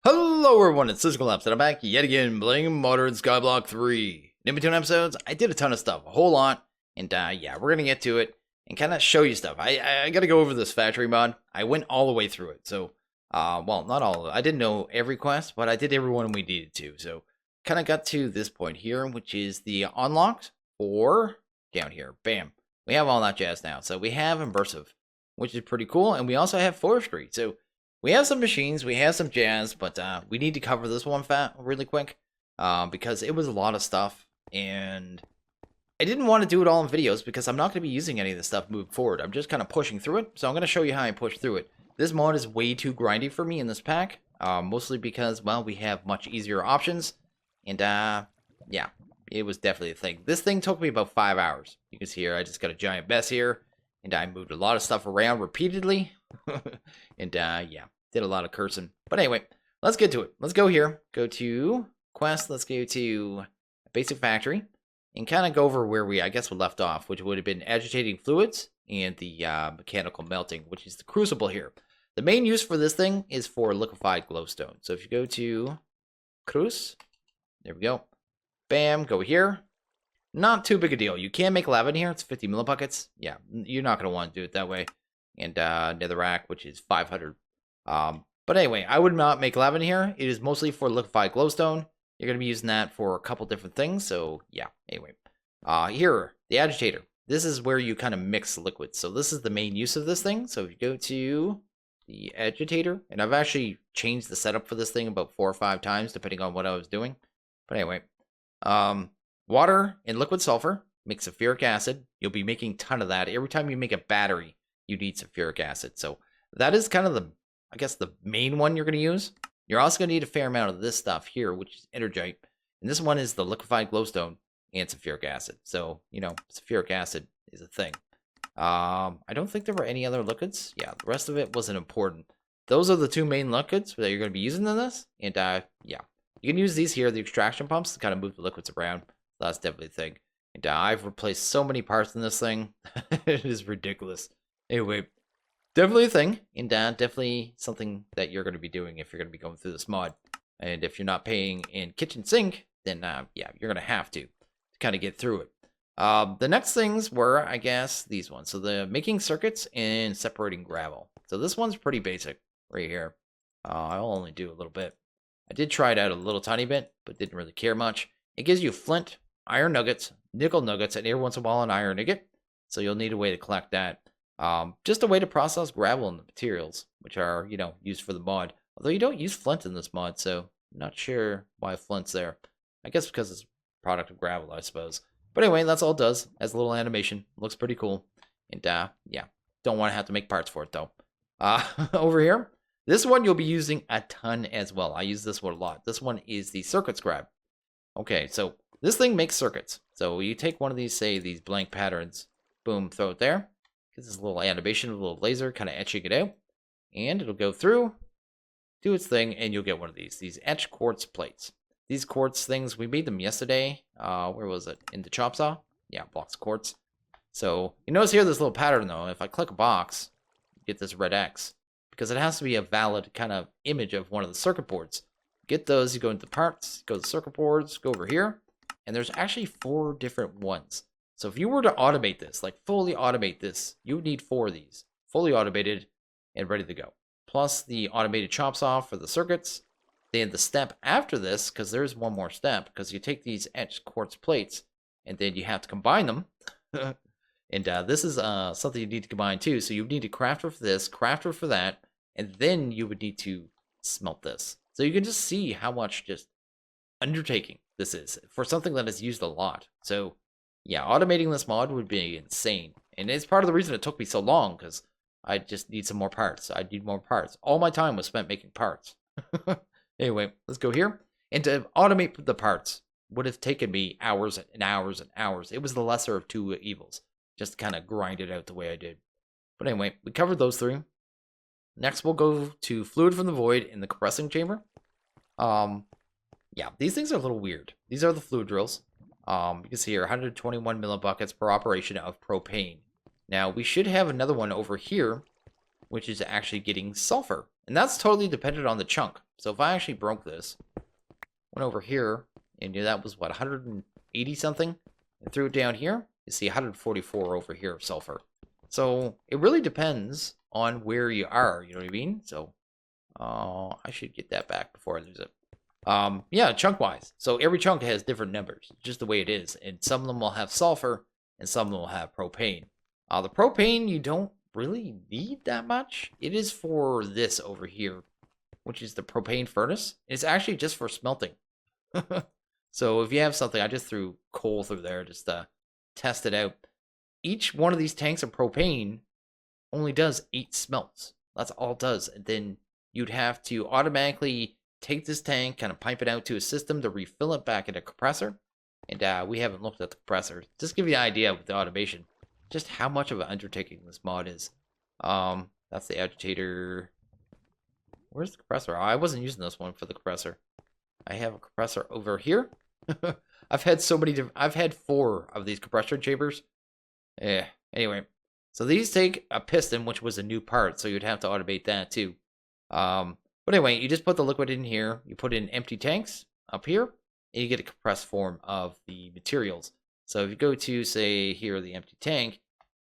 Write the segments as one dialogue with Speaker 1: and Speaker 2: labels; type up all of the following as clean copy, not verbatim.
Speaker 1: Hello everyone, it's SystemCollapse, and I'm back yet again playing Modern Skyblock 3. In between episodes, I did a ton of stuff, a whole lot, and yeah, we're gonna get to it and kind of show you stuff. I gotta go over this factory mod. I went all the way through it, so, well, not all of it. I didn't know every quest, but I did every one we needed to, so kind of got to this point here, which is the unlocked, or down here, bam. We have all that jazz now, so we have Immersive, which is pretty cool, and we also have Forestry, so we have some machines, we have some jazz, but we need to cover this one really quick because it was a lot of stuff, and I didn't want to do it all in videos because I'm not going to be using any of this stuff moving forward. I'm just kind of pushing through it, so I'm going to show you how I push through it. This mod is way too grindy for me in this pack, mostly because, well, we have much easier options, and yeah, it was definitely a thing. This thing took me about 5 hours. You can see here, I just got a giant mess here, and I moved a lot of stuff around repeatedly. And yeah, did a lot of cursing. But anyway, let's get to it. Let's go here. Go to quest. Let's go to basic factory and kind of go over where we left off, which would have been agitating fluids and the mechanical melting, which is the crucible here. The main use for this thing is for liquefied glowstone. So if you go to Cruz, there we go. Bam, go here. Not too big a deal. You can make lava in here. It's 50 millibuckets. Yeah, you're not going to want to do it that way. And netherrack, which is 500. But anyway, I would not make lava in here. It is mostly for liquefied glowstone. You're going to be using that for a couple different things. So yeah, anyway. Here, the agitator. This is where you kind of mix liquids. So this is the main use of this thing. So if you go to the agitator, and I've actually changed the setup for this thing about 4 or 5 times, depending on what I was doing. But anyway, water and liquid sulfur make sulfuric acid. You'll be making a ton of that. Every time you make a battery, you need sulfuric acid. So that is kind of the, I guess, the main one you're going to use. You're also going to need a fair amount of this stuff here, which is energite. And this one is the liquefied glowstone and sulfuric acid. So, you know, sulfuric acid is a thing. I don't think there were any other liquids. Yeah, the rest of it wasn't important. Those are the 2 main liquids that you're going to be using in this. And yeah, you can use these here, the extraction pumps, to kind of move the liquids around. So that's definitely a thing. And I've replaced so many parts in this thing. It is ridiculous. Anyway, definitely a thing, and definitely something that you're going to be doing if you're going to be going through this mod. And if you're not paying in Kitchensink, then yeah, you're going to have to kind of get through it. The next things were, I guess, these ones. So the making circuits and separating gravel. So this one's pretty basic right here. I'll only do a little bit. I did try it out a little tiny bit, but didn't really care much. It gives you flint, iron nuggets, nickel nuggets, and every once in a while an iron nugget. So you'll need a way to collect that. Just a way to process gravel and the materials, which are, you know, used for the mod. Although you don't use flint in this mod, so I'm not sure why flint's there. I guess because it's a product of gravel, I suppose. But anyway, that's all it does. Has a little animation. Looks pretty cool. And yeah, don't want to have to make parts for it, though. Over here, this one you'll be using a ton as well. I use this one a lot. This one is the circuit scribe. Okay, so this thing makes circuits. So you take one of these, say, these blank patterns, boom, throw it there. This little animation, a little laser kind of etching it out, and it'll go through, do its thing, and you'll get one of these etch quartz plates. These quartz things, we made them yesterday. Where was it? In the chop saw? Yeah, blocks of quartz. So you notice here this little pattern though. If I click a box, you get this red X because it has to be a valid kind of image of one of the circuit boards. Get those, you go into parts, go to circuit boards, go over here, and there's actually 4 different ones. So if you were to automate this, like fully automate this, you would need 4 of these, fully automated and ready to go. Plus the automated chop saw for the circuits. Then the step after this, because there's one more step, because you take these etched quartz plates and then you have to combine them. And this is something you need to combine too. So you need a crafter for this, crafter for that, and then you would need to smelt this. So you can just see how much just undertaking this is for something that is used a lot. So yeah, automating this mod would be insane. And it's part of the reason it took me so long, because I just need some more parts. I need more parts. All my time was spent making parts. Anyway, let's go here. And to automate the parts would have taken me hours and hours and hours. It was the lesser of 2 evils. Just kind of grind it out the way I did. But anyway, we covered those 3. Next, we'll go to fluid from the void in the compressing chamber. Yeah, these things are a little weird. These are the fluid drills. You can see here 121 millibuckets per operation of propane. Now we should have another one over here which is actually getting sulfur. And that's totally dependent on the chunk. So if I actually broke this, went over here, and that was what, 180 something, and threw it down here, you see 144 over here of sulfur. So it really depends on where you are, you know what I mean? So I should get that back before I lose it. Yeah, chunk wise. So every chunk has different numbers, just the way it is. And some of them will have sulfur, and some of them will have propane. The propane you don't really need that much. It is for this over here, which is the propane furnace. It's actually just for smelting. So if you have something, I just threw coal through there just to test it out. Each one of these tanks of propane only does 8 smelts. That's all it does. And then you'd have to automatically take this tank, kind of pipe it out to a system to refill it back in a compressor. And we haven't looked at the compressor. Just give you an idea with the automation, just how much of an undertaking this mod is. That's the agitator. Where's the compressor? Oh, I wasn't using this one for the compressor. I have a compressor over here. I've had so many different. I've had 4 of these compressor chambers. Yeah. Anyway, so these take a piston, which was a new part, so you'd have to automate that too. But anyway, you just put the liquid in here. You put in empty tanks up here, and you get a compressed form of the materials. So if you go to, say, here, the empty tank,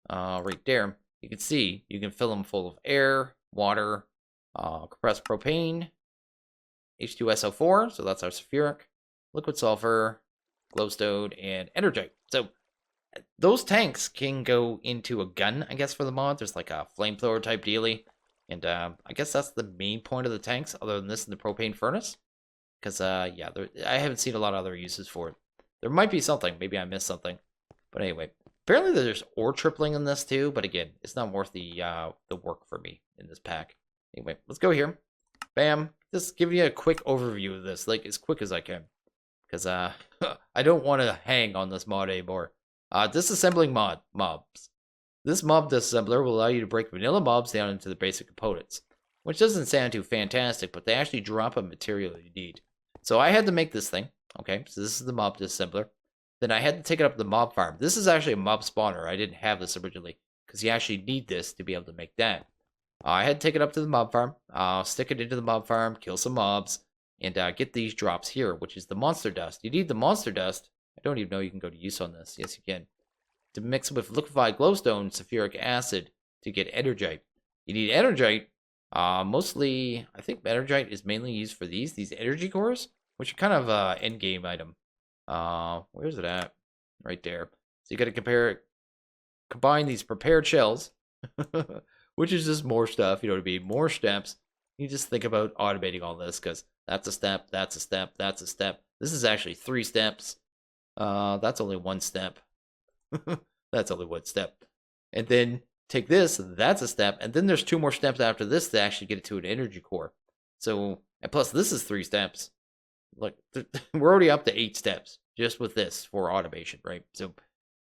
Speaker 1: right there, you can see you can fill them full of air, water, compressed propane, H2SO4, so that's our sulfuric, liquid sulfur, glowstone, and energite. So those tanks can go into a gun, I guess, for the mod. There's like a flamethrower type dealie. And I guess that's the main point of the tanks, other than this and the propane furnace. Because, yeah, I haven't seen a lot of other uses for it. There might be something. Maybe I missed something. But anyway, apparently there's ore tripling in this too. But again, it's not worth the work for me in this pack. Anyway, let's go here. Bam. Just give you a quick overview of this, like as quick as I can. Because I don't want to hang on this mod anymore. Disassembling mobs. This mob disassembler will allow you to break vanilla mobs down into the basic components, which doesn't sound too fantastic, but they actually drop a material you need. So I had to make this thing. Okay, so this is the mob disassembler. Then I had to take it up to the mob farm. This is actually a mob spawner. I didn't have this originally because you actually need this to be able to make that. I had to take it up to the mob farm, stick it into the mob farm, kill some mobs, and get these drops here, which is the monster dust. You need the monster dust. I don't even know you can go to use on this. Yes, you can. To mix with liquefied glowstone, sulfuric acid to get energite. You need energite. Mostly, I think energite is mainly used for these energy cores, which are kind of an end game item. Where's it at? Right there. So you got to combine these prepared shells, which is just more stuff. You know what I mean? More steps. You just think about automating all this because that's a step, that's a step, that's a step. This is actually 3 steps. That's only 1 step. That's only 1 step. And then take this, that's a step. And then there's 2 more steps after this to actually get it to an energy core. So, and plus this is 3 steps. Look, we're already up to 8 steps just with this for automation, right? So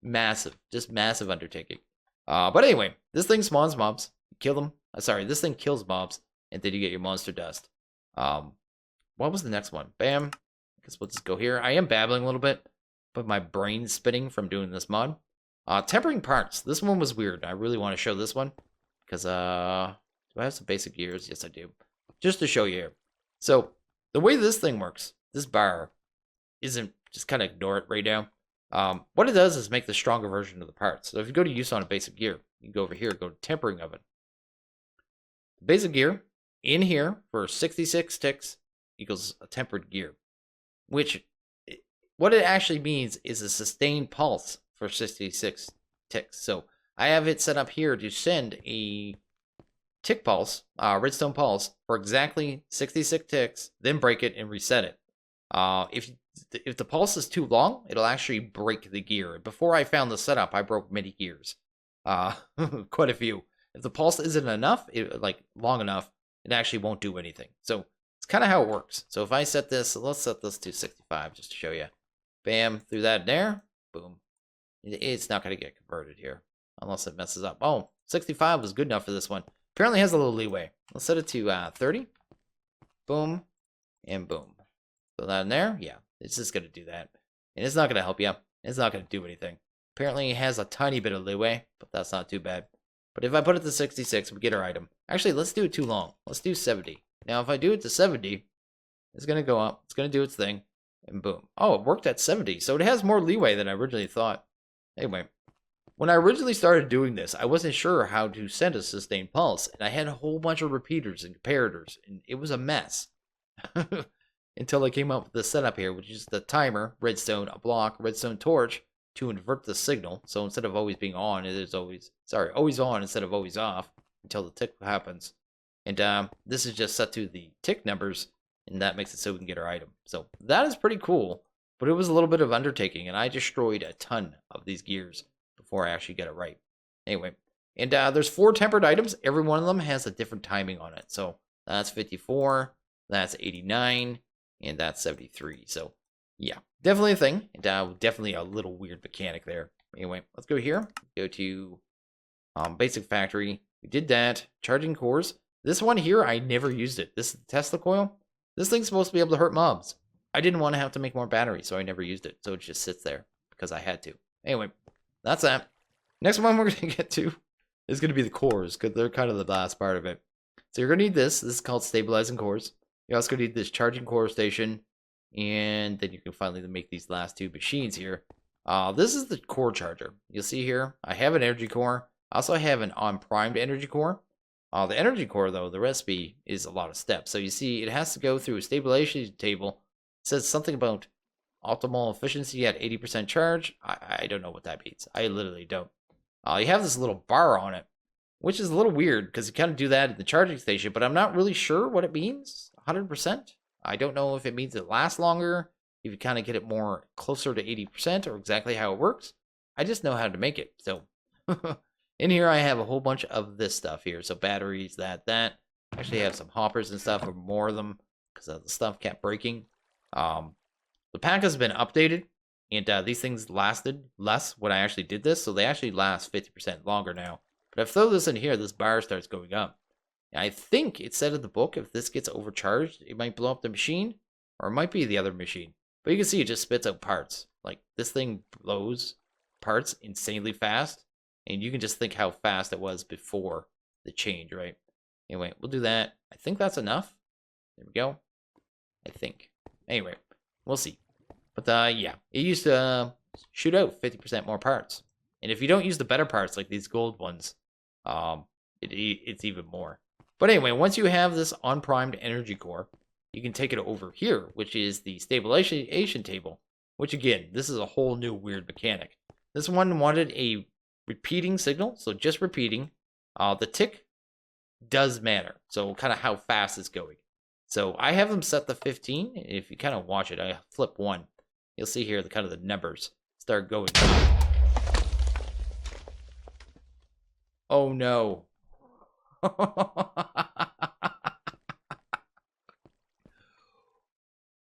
Speaker 1: massive, just massive undertaking. But anyway, this thing spawns mobs. Kill them. Sorry, this thing kills mobs. And then you get your monster dust. What was the next one? Bam. I guess we'll just go here. I am babbling a little bit, but my brain's spinning from doing this mod. Tempering parts. This one was weird. I really want to show this one. Because, do I have some basic gears? Yes, I do. Just to show you here. So, the way this thing works, this bar isn't, just kind of ignore it right now. What it does is make the stronger version of the parts. So if you go to use on a basic gear, you can go over here, go to tempering oven. Basic gear in here for 66 ticks equals a tempered gear, which what it actually means is a sustained pulse for 66 ticks. So I have it set up here to send a tick pulse, redstone pulse, for exactly 66 ticks, then break it and reset it. If the pulse is too long, it'll actually break the gear. Before I found the setup, I broke many gears. Quite a few. If the pulse isn't enough, like long enough, it actually won't do anything. So it's kind of how it works. So if I set this, let's set this to 65 just to show you. Bam, through that there, boom. It's not going to get converted here unless it messes up. Oh, 65 was good enough for this one. Apparently has a little leeway. Let's set it to 30. Boom, and boom. So that in there, yeah, it's just going to do that. And it's not going to help you. It's not going to do anything. Apparently it has a tiny bit of leeway, but that's not too bad.
Speaker 2: But if I put it to 66, we get our item. Actually, let's do it too long. Let's do 70. Now, if I do it to 70, it's going to go up. It's going to do its thing. And boom. Oh, it worked at 70. So it has more leeway than I originally thought. Anyway, when I originally started doing this, I wasn't sure how to send a sustained pulse. And I had a whole bunch of repeaters and comparators. And it was a mess. Until I came up with the setup here, which is the timer, redstone, a block, redstone torch, to invert the signal. So instead of always being on, it is always on instead of always off until the tick happens. And this is just set to the tick numbers, and that makes it so we can get our item. So that is pretty cool, but it was a little bit of undertaking, and I destroyed a ton of these gears before I actually get it right. Anyway, and there's 4 tempered items. Every one of them has a different timing on it. So that's 54, that's 89, and that's 73. So yeah, definitely a thing, and definitely a little weird mechanic there. Anyway, let's go here. Go to basic factory. We did that. Charging cores. This one here, I never used it. This is the Tesla coil. This thing's supposed to be able to hurt mobs. I didn't want to have to make more batteries, so I never used it. So it just sits there because I had to. Anyway, that's that. Next one we're going to get to is going to be the cores, because they're kind of the last part of it. So you're going to need this. This is called stabilizing cores. You're also going to need this charging core station. And then you can finally make these last 2 machines here. This is the core charger. You'll see here, I have an energy core. I also have an on-primed energy core. The energy core, though, the recipe is a lot of steps. So you see, it has to go through a stabilization table. It says something about optimal efficiency at 80% charge. I don't know what that means. I literally don't. You have this little bar on it, which is a little weird because you kind of do that at the charging station, but I'm not really sure what it means. 100%. I don't know if it means it lasts longer, if you kind of get it more closer to 80%, or exactly how it works. I just know how to make it. So in here, I have a whole bunch of this stuff here. So batteries, that. Actually, I have some hoppers and stuff, or more of them, because the stuff kept breaking. The pack has been updated, and these things lasted less when I actually did this, so they actually last 50% longer now. But if I throw this in here, this bar starts going up. I think it said in the book, if this gets overcharged, it might blow up the machine, or it might be the other machine. But you can see it just spits out parts. Like, this thing blows parts insanely fast, and you can just think how fast it was before the change, right? Anyway, we'll do that. I think that's enough. There we go. I think. Anyway, we'll see. But yeah, it used to shoot out 50% more parts. And if you don't use the better parts, like these gold ones, it's even more. But anyway, once you have this on-primed energy core, you can take it over here, which is the stabilization table, which again, this is a whole new weird mechanic. This one wanted a repeating signal, so just repeating. The tick does matter, so kind of how fast it's going. So I have them set to 15. If you kind of watch it, I flip 1. You'll see here the kind of the numbers start going. Oh no.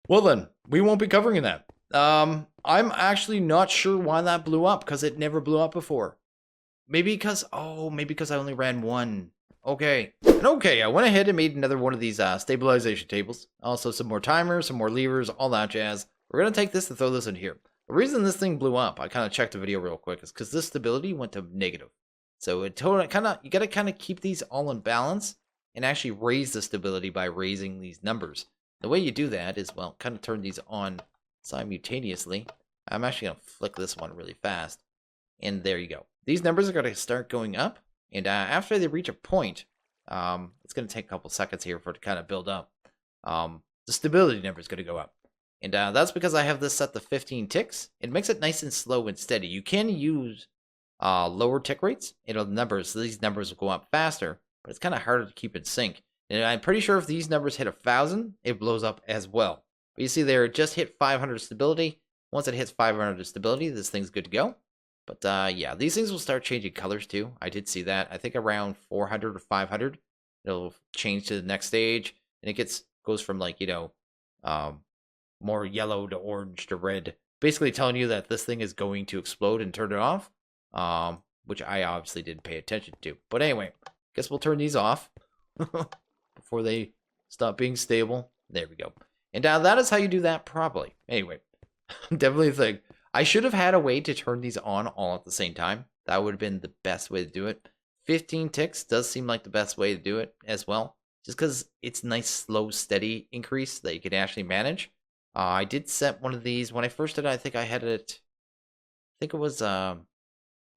Speaker 2: Well then, we won't be covering that. I'm actually not sure why that blew up, because it never blew up before. Maybe because I only ran 1. Okay. And okay, I went ahead and made another one of these stabilization tables. Also some more timers, some more levers, all that jazz. We're going to take this and throw this in here. The reason this thing blew up, I kind of checked the video real quick, is because this stability went to negative. So it totally you got to kind of keep these all in balance and actually raise the stability by raising these numbers. The way you do that is, well, kind of turn these on simultaneously. I'm actually going to flick this one really fast. And there you go. These numbers are going to start going up. And after they reach a point, it's going to take a couple seconds here for it to kind of build up. The stability number is going to go up. And that's because I have this set to 15 ticks. It makes it nice and slow and steady. You can use lower tick rates. These numbers will go up faster, but it's kind of harder to keep in sync. And I'm pretty sure if these numbers hit 1,000, it blows up as well. But you see there, it just hit 500 stability. Once it hits 500 stability, this thing's good to go. But yeah, these things will start changing colors too. I did see that. I think around 400 or 500, it'll change to the next stage. And it goes from like, more yellow to orange to red. Basically telling you that this thing is going to explode and turn it off. Which I obviously didn't pay attention to. But anyway, guess we'll turn these off before they stop being stable. There we go. And that is how you do that properly. Anyway, definitely a thing. I should have had a way to turn these on all at the same time. That would have been the best way to do it. 15 ticks does seem like the best way to do it as well. Just because it's nice, slow, steady increase that you can actually manage. I did set one of these when I first did it. I think I had it. I think it was. I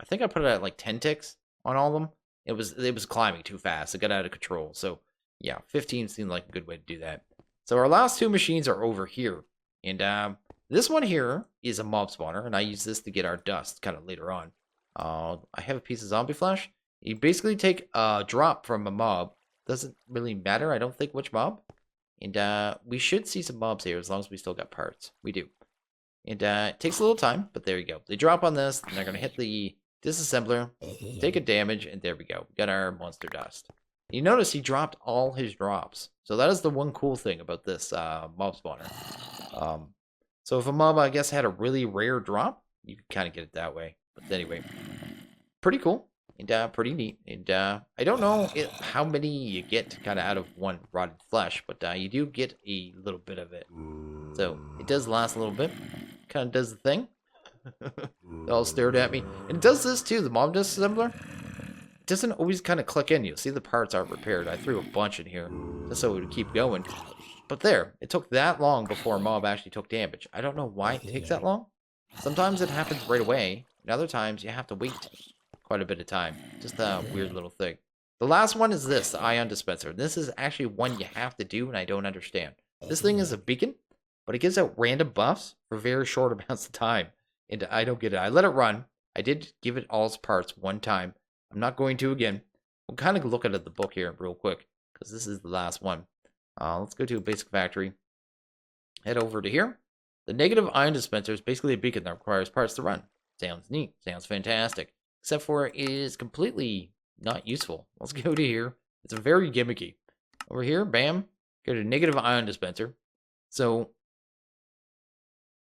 Speaker 2: think I put it at like 10 ticks on all of them. It was climbing too fast. It got out of control. So yeah, 15 seemed like a good way to do that. So our last two machines are over here, and this one here is a mob spawner, and I use this to get our dust kind of later on. I have a piece of zombie flesh. You basically take a drop from a mob. Doesn't really matter, I don't think, which mob. And we should see some mobs here as long as we still got parts. We do. And it takes a little time, but there you go. They drop on this, and they're going to hit the disassembler, take a damage, and there we go. We got our monster dust. You notice he dropped all his drops. So that is the one cool thing about this mob spawner. So if a mob, I guess, had a really rare drop, you could kind of get it that way. But anyway, pretty cool. And pretty neat. And I don't know how many you get kind of out of one rotted flesh, but you do get a little bit of it. So it does last a little bit. Kind of does the thing. They all stared at me. And it does this too, the mob disassembler. It doesn't always kind of click in. You'll see the parts aren't repaired. I threw a bunch in here just so it would keep going. But there, it took that long before a mob actually took damage. I don't know why it takes that long. Sometimes it happens right away, and other times you have to wait quite a bit of time. Just a weird little thing. The last one is this, the Ion Dispenser. This is actually one you have to do, and I don't understand. This thing is a beacon, but it gives out random buffs for very short amounts of time. And I don't get it. I let it run. I did give it all its parts one time. I'm not going to again. We'll kind of look at the book here real quick, because this is the last one. Let's go to a basic factory. Head over to here. The negative ion dispenser is basically a beacon that requires parts to run. Sounds neat. Sounds fantastic. Except for it is completely not useful. Let's go to here. It's very gimmicky. Over here, bam. Go to negative ion dispenser. So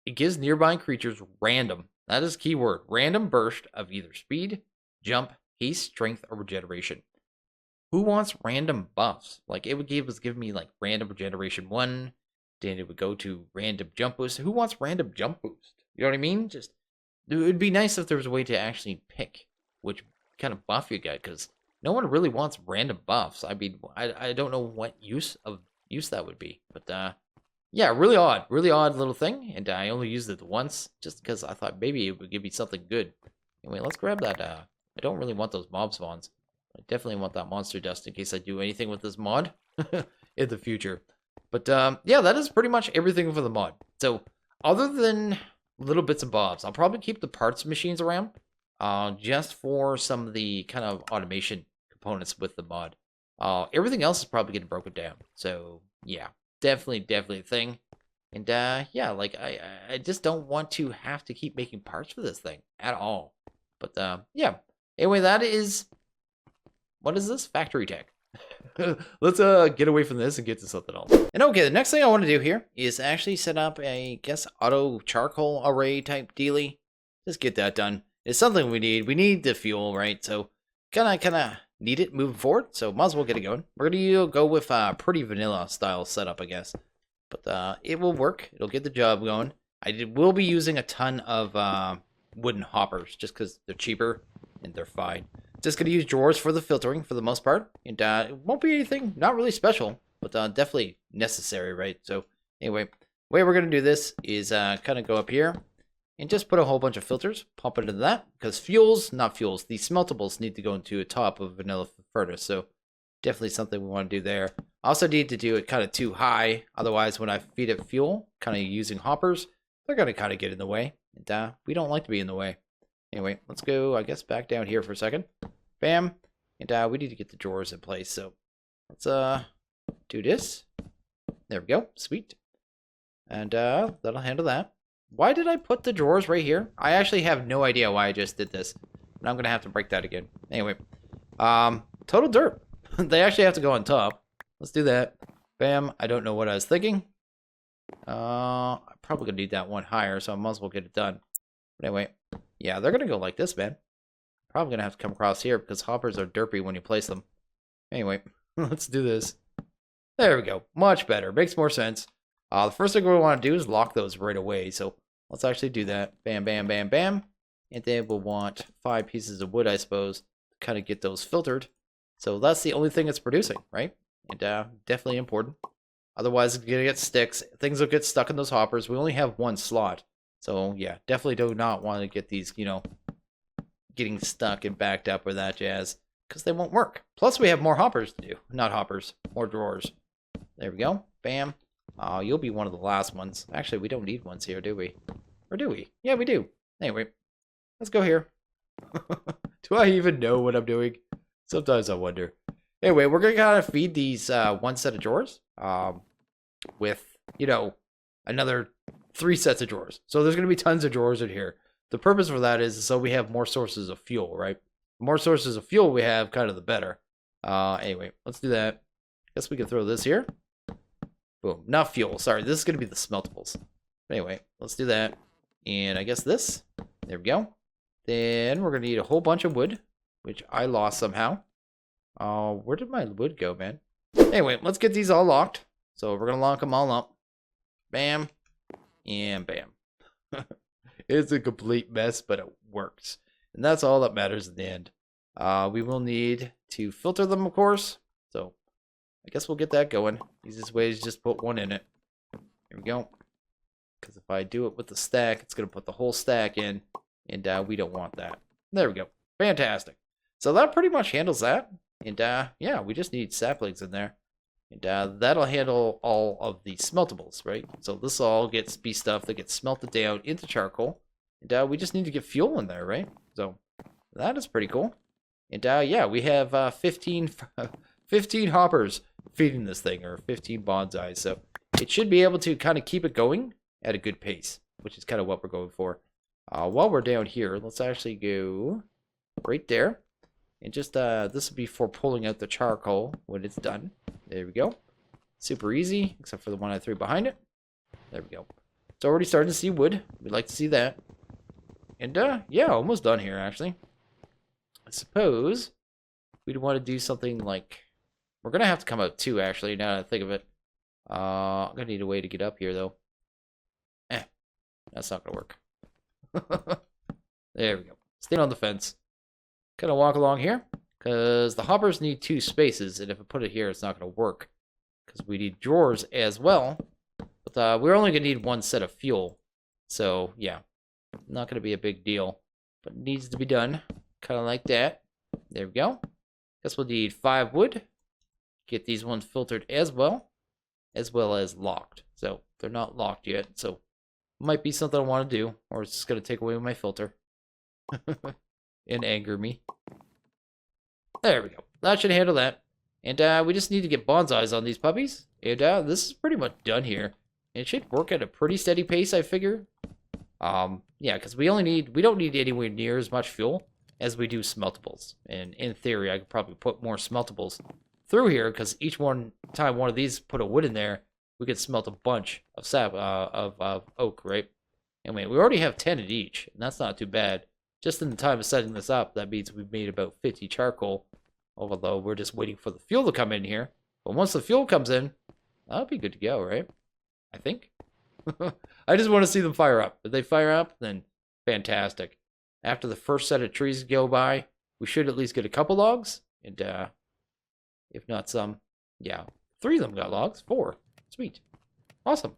Speaker 2: it gives nearby creatures random. That is keyword. Random burst of either speed, jump, haste, strength, or regeneration. Who wants random buffs? Like, it would give me like random regeneration 1, then it would go to random jump boost. Who wants random jump boost? You know what I mean? Just, it would be nice if there was a way to actually pick which kind of buff you get, because no one really wants random buffs. I mean, I don't know what use that would be, but yeah, really odd little thing, and I only used it once just because I thought maybe it would give me something good. Anyway, let's grab that. I don't really want those mob spawns. I definitely want that monster dust in case I do anything with this mod in the future. But yeah, that is pretty much everything for the mod. So other than little bits and bobs, I'll probably keep the parts machines around just for some of the kind of automation components with the mod. Everything else is probably getting broken down. So yeah, definitely a thing. And yeah, like I just don't want to have to keep making parts for this thing at all. But yeah, anyway, that is, what is this? Factory tech. Let's get away from this and get to something else. And okay, the next thing I want to do here is actually set up a, guess, auto charcoal array type dealy. Just get that done. It's something we need. We need the fuel, right? So kind of need it moving forward. So might as well get it going. We're gonna go with pretty vanilla style setup, I guess. But it will work. It'll get the job going. Will be using a ton of wooden hoppers just because they're cheaper and they're fine. Just gonna use drawers for the filtering for the most part, and it won't be anything not really special, but definitely necessary, right? So anyway, the way we're gonna do this is kind of go up here and just put a whole bunch of filters, pump it into that, because the smeltables need to go into the top of a vanilla furnace, so definitely something we want to do there. Also need to do it kind of too high, otherwise when I feed it fuel, kind of using hoppers, they're gonna kind of get in the way, and we don't like to be in the way. Anyway, let's go, I guess, back down here for a second. Bam. And we need to get the drawers in place, so let's do this. There we go. Sweet. And that'll handle that. Why did I put the drawers right here? I actually have no idea why I just did this. And I'm going to have to break that again. Anyway, total dirt. They actually have to go on top. Let's do that. Bam. I don't know what I was thinking. I'm probably going to need that one higher, so I might as well get it done. But anyway, yeah, they're going to go like this, man. Probably going to have to come across here because hoppers are derpy when you place them. Anyway, let's do this. There we go. Much better. Makes more sense. The first thing we want to do is lock those right away. So let's actually do that. Bam, bam, bam, bam. And then we'll want 5 pieces of wood, I suppose, to kind of get those filtered. So that's the only thing it's producing, right? And definitely important. Otherwise, it's going to get sticks. Things will get stuck in those hoppers. We only have one slot. So, yeah, definitely do not want to get these, you know, getting stuck and backed up or that jazz, because they won't work. Plus, we have more hoppers to do. Not hoppers, more drawers. There we go. Bam. Oh, you'll be one of the last ones. Actually, we don't need ones here, do we? Or do we? Yeah, we do. Anyway, let's go here. Do I even know what I'm doing? Sometimes I wonder. Anyway, we're going to kind of feed these one set of drawers with, you know, another 3 sets of drawers. So there's going to be tons of drawers in here. The purpose for that is so we have more sources of fuel, right? The more sources of fuel we have, kind of the better. Anyway, let's do that. Guess we can throw this here. Boom. Not fuel. Sorry, this is going to be the smeltables. Anyway, let's do that. And I guess this. There we go. Then we're going to need a whole bunch of wood, which I lost somehow. Where did my wood go, man? Anyway, let's get these all locked. So we're going to lock them all up. Bam. And bam. It's a complete mess, but it works. And that's all that matters in the end. We will need to filter them, of course. So I guess we'll get that going. Easiest way is just put one in it. Here we go. Because if I do it with the stack, it's going to put the whole stack in. And we don't want that. There we go. Fantastic. So that pretty much handles that. And yeah, we just need saplings in there. And that'll handle all of the smeltables, right? So this all gets be stuff that gets smelted down into charcoal. And we just need to get fuel in there, right? So that is pretty cool. And yeah, we have 15 hoppers feeding this thing, or 15 bonsais. So it should be able to kind of keep it going at a good pace, which is kind of what we're going for. While we're down here, let's actually go right there. And just, this will be for pulling out the charcoal when it's done. There we go. Super easy, except for the one I threw behind it. There we go. It's already starting to see wood. We'd like to see that. And, yeah, almost done here, actually. I suppose we'd want to do something like... We're going to have to come out too, actually, now that I think of it. I'm going to need a way to get up here, though. That's not going to work. There we go. Stay on the fence. Kind of walk along here, because the hoppers need 2 spaces, and if I put it here, it's not going to work, because we need drawers as well. But we're only going to need 1 set of fuel, so yeah, not going to be a big deal, but it needs to be done, kind of like that. There we go. Guess we'll need 5 wood. Get these ones filtered as well as locked. So they're not locked yet, so might be something I want to do, or it's just going to take away my filter. And anger me. There we go. That should handle that. And we just need to get bonsais on these puppies. And this is pretty much done here. It should work at a pretty steady pace, I figure. Yeah, because we don't need anywhere near as much fuel as we do smeltables. And in theory, I could probably put more smeltables through here, because each time one of these put a wood in there, we could smelt a bunch of sap of oak, right? Anyway, we already have 10 at each, and that's not too bad. Just in the time of setting this up, that means we've made about 50 charcoal, although we're just waiting for the fuel to come in here. But once the fuel comes in, that'll be good to go, right? I think. I just want to see them fire up. If they fire up, then fantastic. After the first set of trees go by, we should at least get a couple logs. And if not some, yeah, 3 of them got logs. 4. Sweet. Awesome.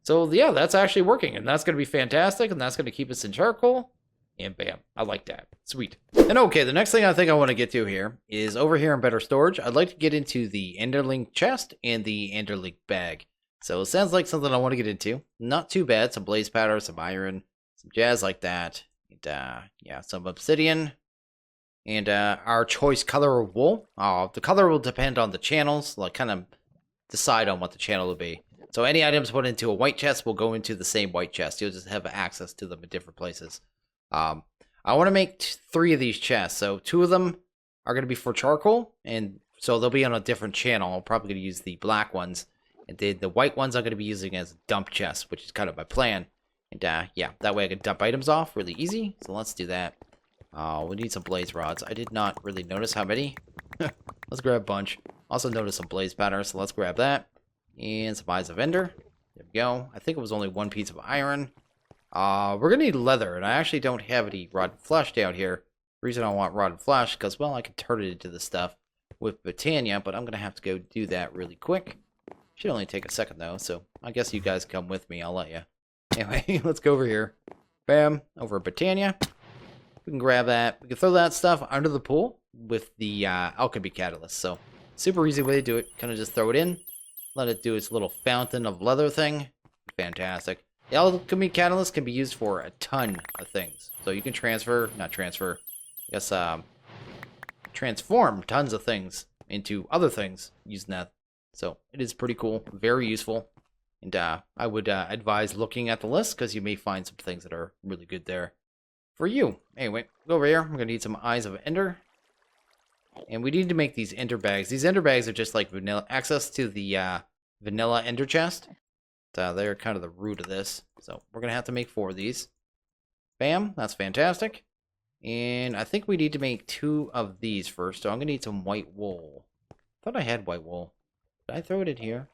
Speaker 2: So yeah, that's actually working, and that's going to be fantastic, and that's going to keep us in charcoal. And bam, I like that. Sweet. And okay, the next thing I think I want to get to here is over here in better storage. I'd like to get into the Underling Chest and the Underling Bag. So it sounds like something I want to get into. Not too bad. Some blaze powder, some iron, some jazz like that. And yeah, some obsidian. And our choice color of wool. The color will depend on the channels. Like, kind of decide on what the channel will be. So any items put into a white chest will go into the same white chest. You'll just have access to them in different places. I want to make 3 of these chests. So 2 of them are going to be for charcoal, and so they'll be on a different channel. I'm probably going to use the black ones, and the white ones I'm going to be using as dump chests, which is kind of my plan. And yeah, that way I can dump items off really easy. So let's do that. We need some blaze rods. I did not really notice how many. Let's grab a bunch. Also notice some blaze powder, so let's grab that. And some eyes of ender. There we go. I think it was only 1 piece of iron. We're going to need leather, and I actually don't have any rotten flesh down here
Speaker 1: reason I want rotted flesh, because, well, I can turn it into this stuff with Botania, but I'm going to have to go do that really quick. Should only take a second, though, so I guess you guys come with me. I'll let you. Anyway, let's go over here. Bam, over at Botania. We can grab that. We can throw that stuff under the pool with the alchemy catalyst. So, super easy way to do it. Kind of just throw it in. Let it do its little fountain of leather thing. Fantastic. The alchemy catalyst can be used for a ton of things. So you can transform tons of things into other things using that. So it is pretty cool, very useful. And I would advise looking at the list because you may find some things that are really good there for you. Anyway, go over here. We're going to need some Eyes of Ender. And we need to make these ender bags. These ender bags are just like vanilla access to the vanilla ender chest. They're kind of the root of this. So we're going to have to make 4 of these. Bam, that's fantastic. And I think we need to make 2 of these first. So I'm going to need some white wool. I thought I had white wool. Did I throw it in here?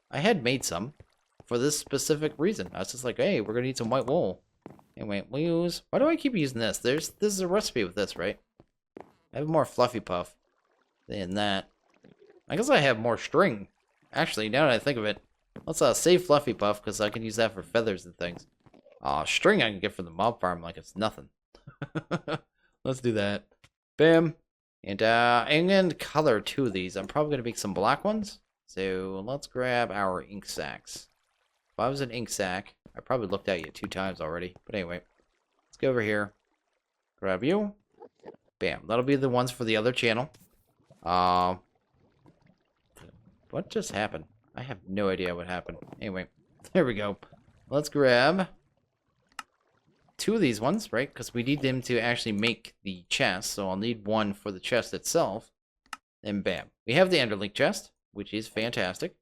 Speaker 1: I had made some for this specific reason. I was just like, hey, we're going to need some white wool. Anyway, we'll use... Why do I keep using this? This is a recipe with this, right? I have more fluffy puff than that. I guess I have more string. Actually, now that I think of it, let's save fluffy puff because I can use that for feathers and things. String I can get from the mob farm like it's nothing. Let's do that. Bam. And I'm going to color 2 of these. I'm probably going to make some black ones. So let's grab our ink sacks. If I was an ink sack, I probably looked at you 2 times already. But anyway, let's go over here. Grab you. Bam. That'll be the ones for the other channel. What just happened? I have no idea what happened. Anyway, there we go. Let's grab 2 of these ones, right? Because we need them to actually make the chest. So I'll need 1 for the chest itself. And bam. We have the Underling Chest, which is fantastic.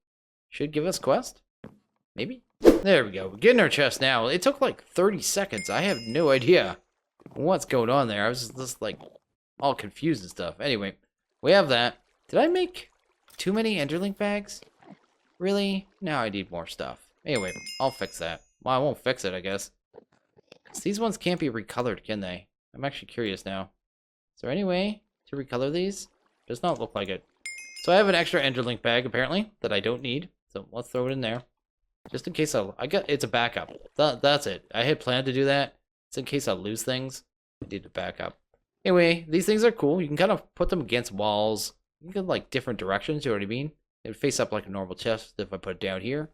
Speaker 1: Should give us quest. Maybe? There we go. We're getting our chest now. It took like 30 seconds. I have no idea what's going on there. I was just like all confused and stuff. Anyway, we have that. Did I make too many Underling bags? Really? Now I need more stuff. Anyway, I'll fix that. Well, I won't fix it, I guess. 'Cause these ones can't be recolored, can they? I'm actually curious now. Is there any way to recolor these? Does not look like it. So I have an extra Underling bag, apparently, that I don't need. So let's throw it in there. Just in case it's a backup. That's it. I had planned to do that. It's in case I lose things. I need a backup. Anyway, these things are cool. You can kind of put them against walls. You can like different directions, you know what I mean? It would face up like a normal chest if I put it down here.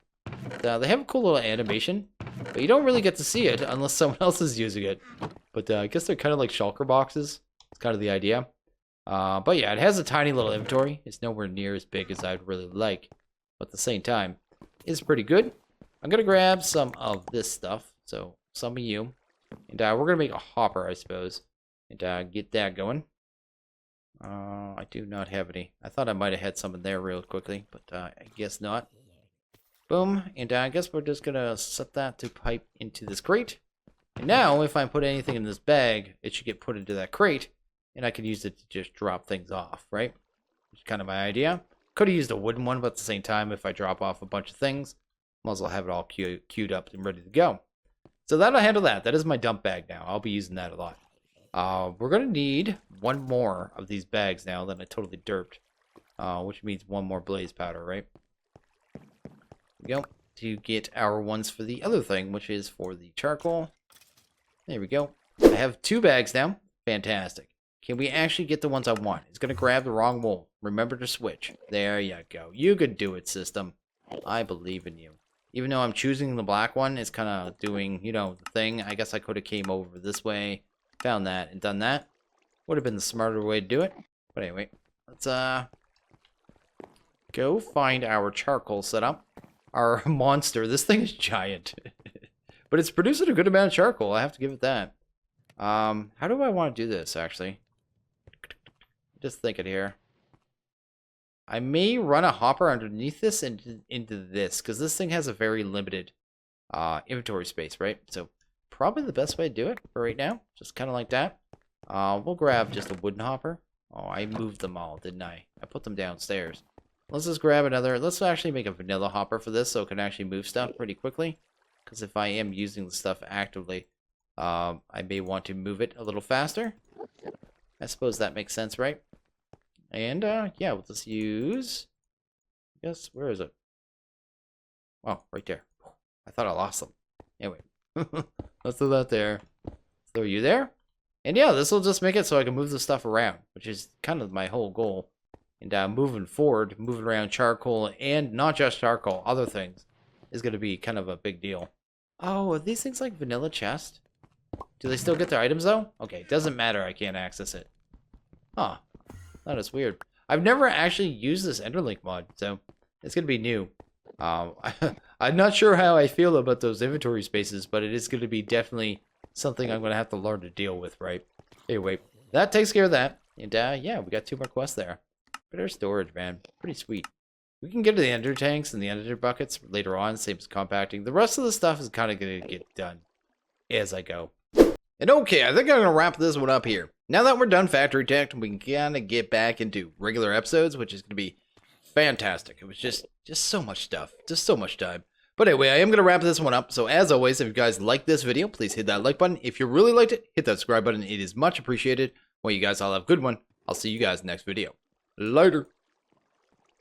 Speaker 1: They have a cool little animation, but you don't really get to see it unless someone else is using it. But I guess they're kind of like shulker boxes. It's kind of the idea. But yeah, it has a tiny little inventory. It's nowhere near as big as I'd really like. But at the same time, it's pretty good. I'm going to grab some of this stuff. So, some of you. And we're going to make a hopper, I suppose. And get that going. I do not have any. I thought I might have had some in there real quickly, but I guess not. Boom. And I guess we're just going to set that to pipe into this crate. And now, if I put anything in this bag, it should get put into that crate. And I can use it to just drop things off, right? Which is kind of my idea. Could have used a wooden one, but at the same time, if I drop off a bunch of things, might as well have it all queued up and ready to go. So that'll handle that. That is my dump bag now. I'll be using that a lot. We're going to need 1 more of these bags now that I totally derped. Which means 1 more blaze powder, right? There we go. To get our ones for the other thing, which is for the charcoal. There we go. I have 2 bags now. Fantastic. Can we actually get the ones I want? It's going to grab the wrong wool. Remember to switch. There you go. You could do it, system. I believe in you. Even though I'm choosing the black one, it's kind of doing, you know, the thing. I guess I could have came over this way, found that, and done that. Would have been the smarter way to do it. But anyway, let's go find our charcoal setup. Our monster. This thing is giant. But it's producing a good amount of charcoal. I have to give it that. How do I want to do this, actually? Just thinking here. I may run a hopper underneath this and into this, because this thing has a very limited inventory space, right? So probably the best way to do it for right now. Just kind of like that. We'll grab just a wooden hopper. Oh, I moved them all, didn't I? I put them downstairs. Let's just grab another. Let's actually make a vanilla hopper for this so it can actually move stuff pretty quickly. Because if I am using the stuff actively,
Speaker 2: I may want to move it a little faster. I suppose that makes sense, right? And, yeah, we'll just use... I guess, where is it? Oh, right there. I thought I lost them. Anyway, let's throw that there. Throw you there. And yeah, this will just make it so I can move the stuff around, which is kind of my whole goal. And moving forward, moving around charcoal, and not just charcoal, other things, is going to be kind of a big deal. Oh, are these things like vanilla chest? Do they still get their items, though? Okay, it doesn't matter. I can't access it. Huh. That is weird. I've never actually used this Underling mod, so it's going to be new. I'm not sure how I feel about those inventory spaces, but it is going to be definitely something I'm going to have to learn to deal with, right? Anyway, that takes care of that. And yeah, we got 2 more quests there. Better storage, man. Pretty sweet. We can get to the ender tanks and the ender buckets later on, same as compacting. The rest of the stuff is kind of going to get done as I go.
Speaker 1: And okay, I think I'm going to wrap this one up here. Now that we're done factory tech, we can kind of get back into regular episodes, which is going to be fantastic. It was just so much stuff. Just so much time. But anyway, I am going to wrap this one up. So as always, if you guys like this video, please hit that like button. If you really liked it, hit that subscribe button. It is much appreciated. Well, you guys all have a good one. I'll see you guys next video. Later.